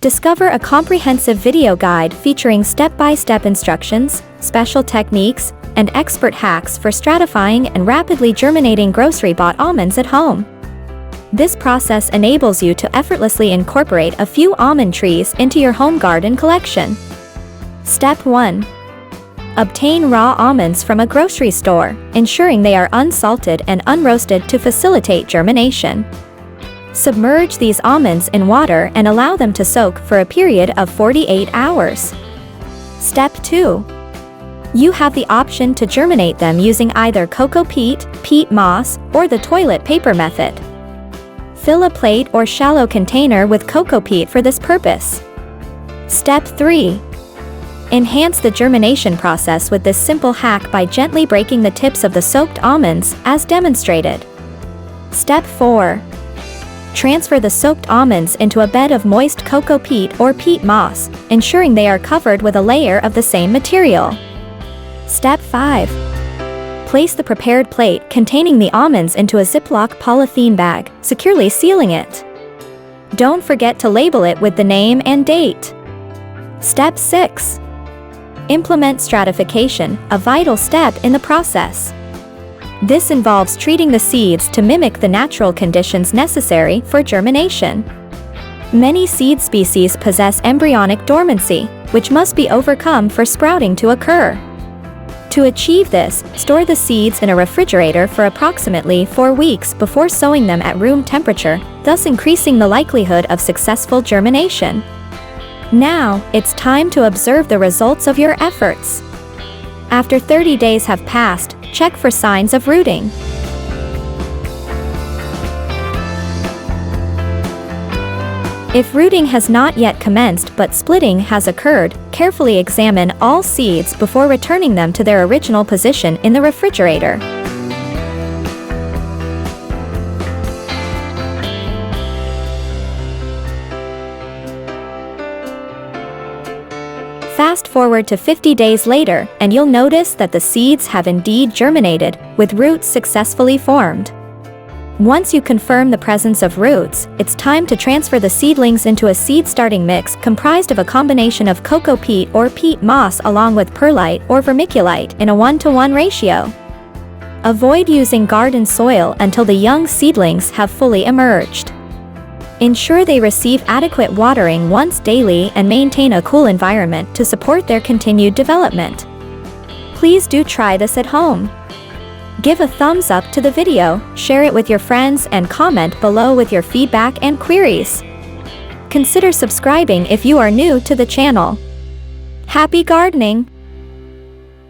Discover a comprehensive video guide featuring step-by-step instructions, special techniques, and expert hacks for stratifying and rapidly germinating grocery-bought almonds at home. This process enables you to effortlessly incorporate a few almond trees into your home garden collection. Step 1. Obtain raw almonds from a grocery store, ensuring they are unsalted and unroasted to facilitate germination. Submerge these almonds in water and allow them to soak for a period of 48 hours. Step 2. You have the option to germinate them using either cocoa peat, peat moss, or the toilet paper method. Fill a plate or shallow container with cocoa peat for this purpose. Step 3. Enhance the germination process with this simple hack by gently breaking the tips of the soaked almonds, as demonstrated. Step 4. Transfer the soaked almonds into a bed of moist cocoa peat or peat moss, ensuring they are covered with a layer of the same material. Step 5. Place the prepared plate containing the almonds into a Ziploc polythene bag, securely sealing it. Don't forget to label it with the name and date. Step 6. Implement stratification, a vital step in the process. This involves treating the seeds to mimic the natural conditions necessary for germination. Many seed species possess embryonic dormancy, which must be overcome for sprouting to occur. To achieve this, store the seeds in a refrigerator for approximately 4 weeks before sowing them at room temperature, thus increasing the likelihood of successful germination. Now, it's time to observe the results of your efforts. After 30 days have passed, check for signs of rooting. If rooting has not yet commenced but splitting has occurred, carefully examine all seeds before returning them to their original position in the refrigerator. Fast forward to 50 days later, and you'll notice that the seeds have indeed germinated, with roots successfully formed. Once you confirm the presence of roots, it's time to transfer the seedlings into a seed starting mix comprised of a combination of cocoa peat or peat moss along with perlite or vermiculite in a 1:1 ratio. Avoid using garden soil until the young seedlings have fully emerged. Ensure they receive adequate watering once daily and maintain a cool environment to support their continued development. Please do try this at home. Give a thumbs up to the video, share it with your friends, and comment below with your feedback and queries. Consider subscribing if you are new to the channel. Happy gardening!